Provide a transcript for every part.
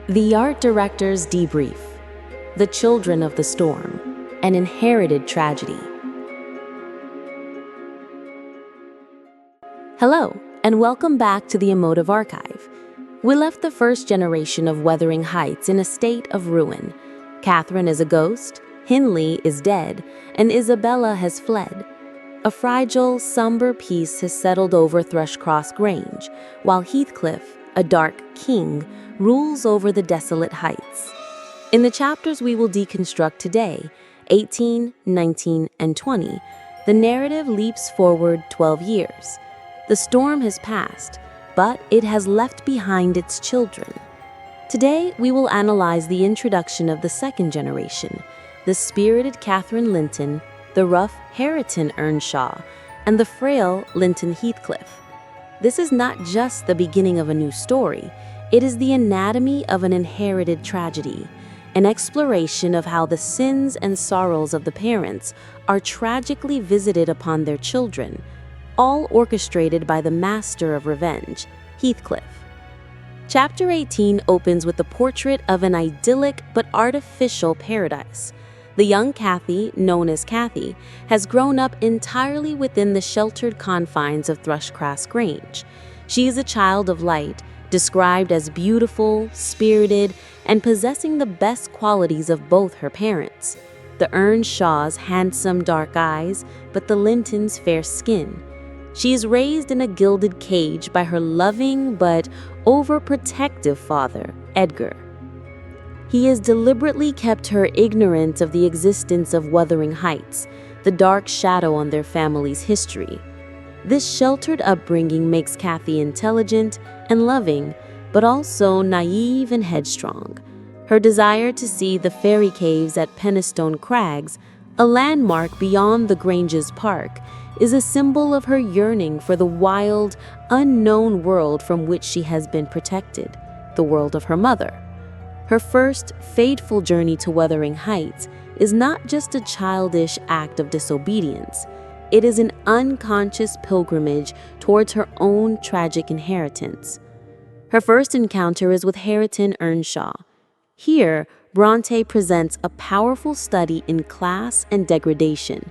The art director's debrief. The children of the storm. An inherited tragedy. Hello, and welcome back to the Emotive archive. We left the first generation of Wuthering Heights in a state of ruin. Catherine is a ghost, Hindley is dead, and Isabella has fled. A fragile, somber peace has settled over Thrushcross Grange, while Heathcliff, a dark king, rules over the desolate heights. In the chapters we will deconstruct today, 18, 19, and 20, the narrative leaps forward 12 years. The storm has passed, but it has left behind its children. Today, we will analyze the introduction of the second generation, the spirited Cathy Linton, the rough Hareton Earnshaw, and the frail Linton Heathcliff. This is not just the beginning of a new story, it is the anatomy of an inherited tragedy, an exploration of how the sins and sorrows of the parents are tragically visited upon their children, all orchestrated by the master of revenge, Heathcliff. Chapter 18 opens with the portrait of an idyllic but artificial paradise. The young Cathy, known as Cathy, has grown up entirely within the sheltered confines of Thrushcross Grange. She is a child of light, described as beautiful, spirited, and possessing the best qualities of both her parents. The Earnshaws' handsome dark eyes, but the Lintons' fair skin. She is raised in a gilded cage by her loving but overprotective father, Edgar. He has deliberately kept her ignorant of the existence of Wuthering Heights, the dark shadow on their family's history. This sheltered upbringing makes Cathy intelligent and loving, but also naive and headstrong. Her desire to see the fairy caves at Penistone Crags, a landmark beyond the Grange's park, is a symbol of her yearning for the wild, unknown world from which she has been protected, the world of her mother. Her first fateful journey to Wuthering Heights is not just a childish act of disobedience. It is an unconscious pilgrimage towards her own tragic inheritance. Her first encounter is with Hareton Earnshaw. Here, Bronte presents a powerful study in class and degradation.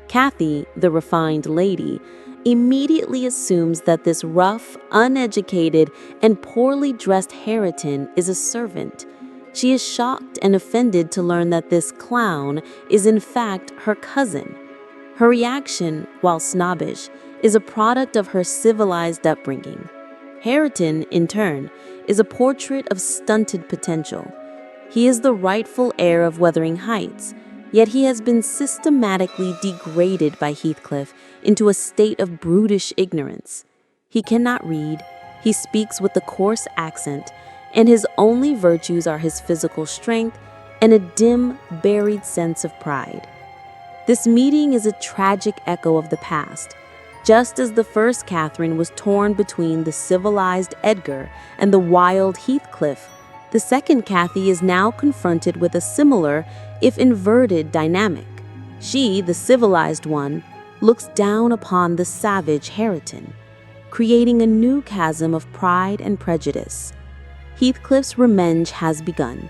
Cathy, the refined lady, immediately assumes that this rough, uneducated, and poorly dressed Hareton is a servant. She is shocked and offended to learn that this clown is in fact her cousin. Her reaction, while snobbish, is a product of her civilized upbringing. Hareton, in turn, is a portrait of stunted potential. He is the rightful heir of Wuthering Heights, yet he has been systematically degraded by Heathcliff into a state of brutish ignorance. He cannot read, he speaks with a coarse accent, and his only virtues are his physical strength and a dim, buried sense of pride. This meeting is a tragic echo of the past. Just as the first Catherine was torn between the civilized Edgar and the wild Heathcliff, the second Cathy is now confronted with a similar, if inverted, dynamic. She, the civilized one, looks down upon the savage Hareton, creating a new chasm of pride and prejudice. Heathcliff's revenge has begun.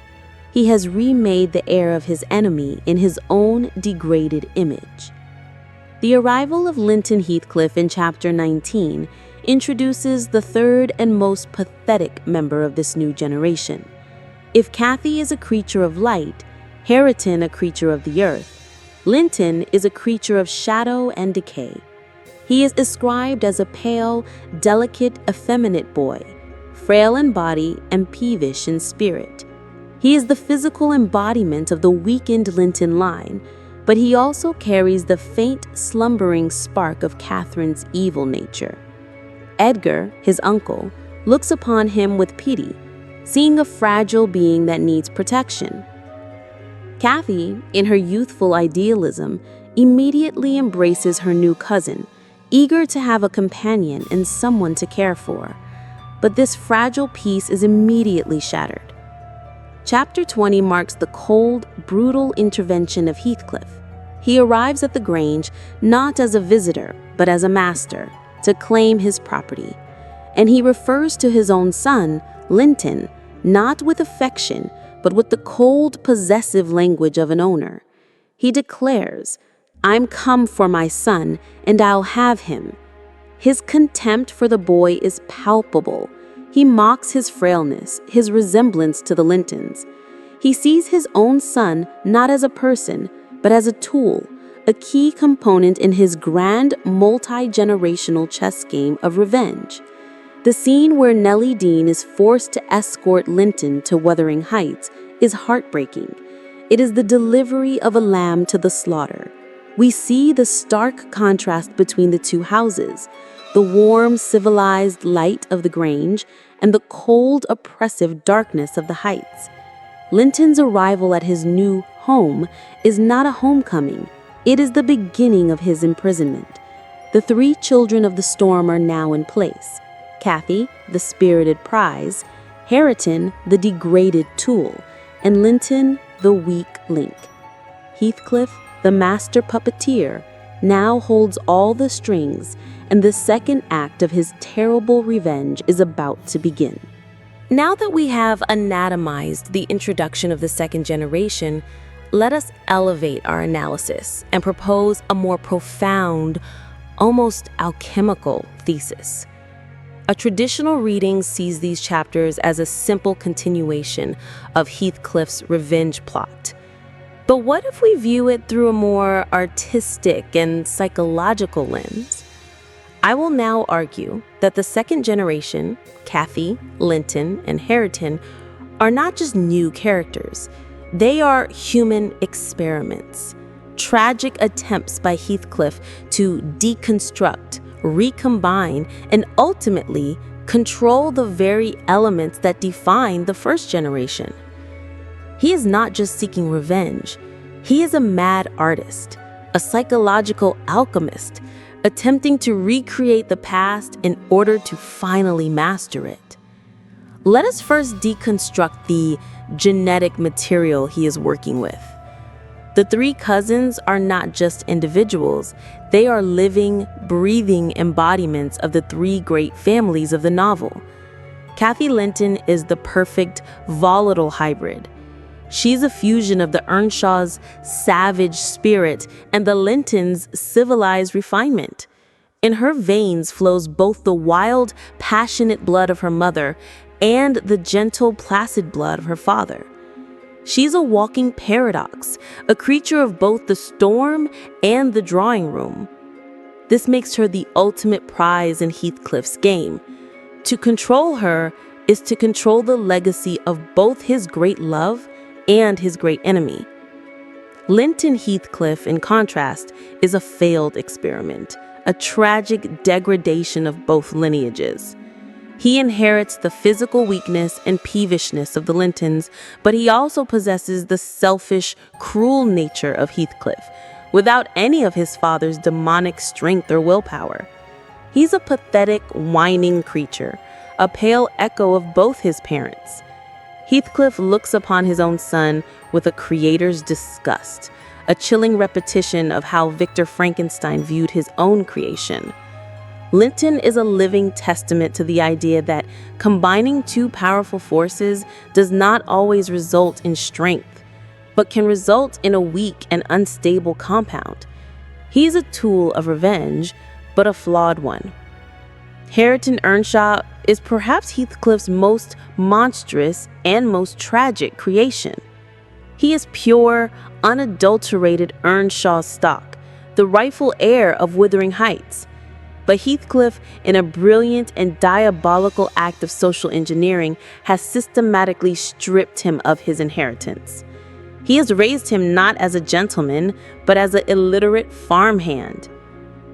He has remade the heir of his enemy in his own degraded image. The arrival of Linton Heathcliff in Chapter 19 introduces the third and most pathetic member of this new generation. If Cathy is a creature of light, Hareton a creature of the earth, Linton is a creature of shadow and decay. He is described as a pale, delicate, effeminate boy, frail in body and peevish in spirit. He is the physical embodiment of the weakened Linton line, but he also carries the faint, slumbering spark of Catherine's evil nature. Edgar, his uncle, looks upon him with pity, seeing a fragile being that needs protection. Cathy, in her youthful idealism, immediately embraces her new cousin, eager to have a companion and someone to care for. But this fragile peace is immediately shattered. Chapter 20 marks the cold, brutal intervention of Heathcliff. He arrives at the Grange not as a visitor, but as a master, to claim his property. And he refers to his own son, Linton, not with affection, but with the cold, possessive language of an owner. He declares, "I'm come for my son, and I'll have him." His contempt for the boy is palpable. He mocks his frailness, his resemblance to the Lintons. He sees his own son not as a person, but as a tool, a key component in his grand multi-generational chess game of revenge. The scene where Nellie Dean is forced to escort Linton to Wuthering Heights is heartbreaking. It is the delivery of a lamb to the slaughter. We see the stark contrast between the two houses, the warm, civilized light of the Grange and the cold, oppressive darkness of the Heights. Linton's arrival at his new home is not a homecoming. It is the beginning of his imprisonment. The three children of the storm are now in place. Cathy, the spirited prize, Hareton, the degraded tool, and Linton, the weak link. Heathcliff, the master puppeteer, now holds all the strings, and the second act of his terrible revenge is about to begin. Now that we have anatomized the introduction of the second generation, let us elevate our analysis and propose a more profound, almost alchemical thesis. A traditional reading sees these chapters as a simple continuation of Heathcliff's revenge plot. But what if we view it through a more artistic and psychological lens? I will now argue that the second generation, Cathy, Linton, and Hareton, are not just new characters. They are human experiments, tragic attempts by Heathcliff to deconstruct, recombine, and ultimately control the very elements that define the first generation. He is not just seeking revenge. He is a mad artist, a psychological alchemist, attempting to recreate the past in order to finally master it. Let us first deconstruct the genetic material he is working with. The three cousins are not just individuals, they are living, breathing embodiments of the three great families of the novel. Cathy Linton is the perfect, volatile hybrid. She's a fusion of the Earnshaw's savage spirit and the Lintons' civilized refinement. In her veins flows both the wild, passionate blood of her mother and the gentle, placid blood of her father. She's a walking paradox, a creature of both the storm and the drawing room. This makes her the ultimate prize in Heathcliff's game. To control her is to control the legacy of both his great love and his great enemy. Linton Heathcliff, in contrast, is a failed experiment, a tragic degradation of both lineages. He inherits the physical weakness and peevishness of the Lintons, but he also possesses the selfish, cruel nature of Heathcliff, without any of his father's demonic strength or willpower. He's a pathetic, whining creature, a pale echo of both his parents. Heathcliff looks upon his own son with a creator's disgust, a chilling repetition of how Victor Frankenstein viewed his own creation. Linton is a living testament to the idea that combining two powerful forces does not always result in strength, but can result in a weak and unstable compound. He's a tool of revenge, but a flawed one. Hareton Earnshaw is perhaps Heathcliff's most monstrous and most tragic creation. He is pure, unadulterated Earnshaw stock, the rightful heir of Wuthering Heights. But Heathcliff, in a brilliant and diabolical act of social engineering, has systematically stripped him of his inheritance. He has raised him not as a gentleman, but as an illiterate farmhand.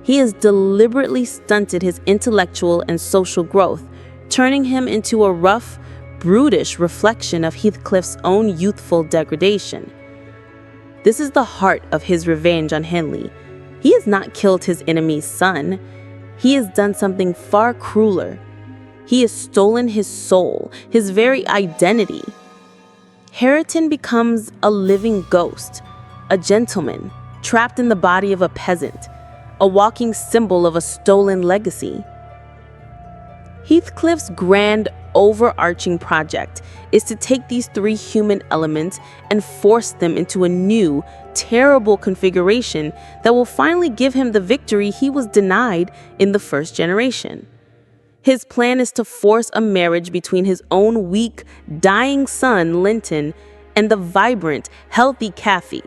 He has deliberately stunted his intellectual and social growth, turning him into a rough, brutish reflection of Heathcliff's own youthful degradation. This is the heart of his revenge on Henley. He has not killed his enemy's son. He has done something far crueler. He has stolen his soul, his very identity. Hareton becomes a living ghost, a gentleman trapped in the body of a peasant, a walking symbol of a stolen legacy. Heathcliff's grand overarching project is to take these three human elements and force them into a new, terrible configuration that will finally give him the victory he was denied in the first generation. His plan is to force a marriage between his own weak, dying son, Linton, and the vibrant, healthy Cathy.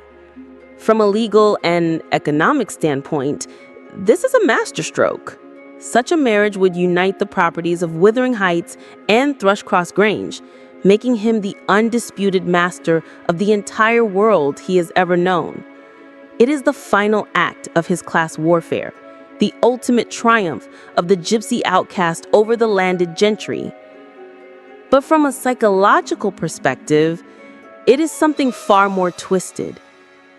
From a legal and economic standpoint, this is a masterstroke. Such a marriage would unite the properties of Wuthering Heights and Thrushcross Grange, making him the undisputed master of the entire world he has ever known. It is the final act of his class warfare, the ultimate triumph of the gypsy outcast over the landed gentry. But from a psychological perspective, it is something far more twisted.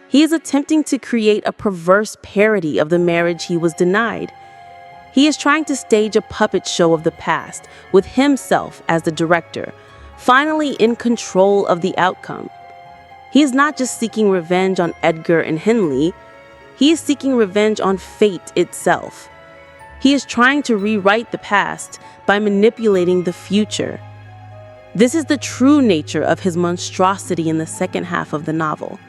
He is attempting to create a perverse parody of the marriage he was denied. He is trying to stage a puppet show of the past, with himself as the director, finally in control of the outcome. He is not just seeking revenge on Edgar and Henley, he is seeking revenge on fate itself. He is trying to rewrite the past by manipulating the future. This is the true nature of his monstrosity in the second half of the novel.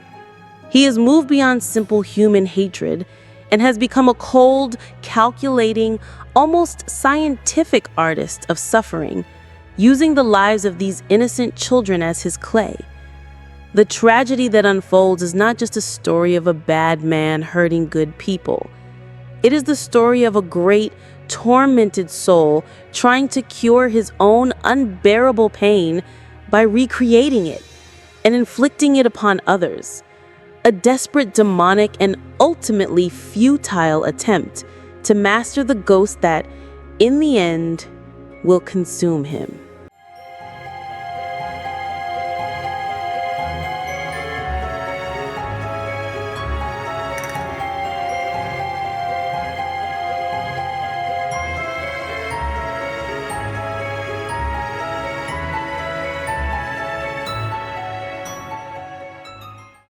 He has moved beyond simple human hatred and has become a cold, calculating, almost scientific artist of suffering, using the lives of these innocent children as his clay. The tragedy that unfolds is not just a story of a bad man hurting good people. It is the story of a great, tormented soul trying to cure his own unbearable pain by recreating it and inflicting it upon others. A desperate, demonic, and ultimately futile attempt to master the ghost that, in the end, will consume him.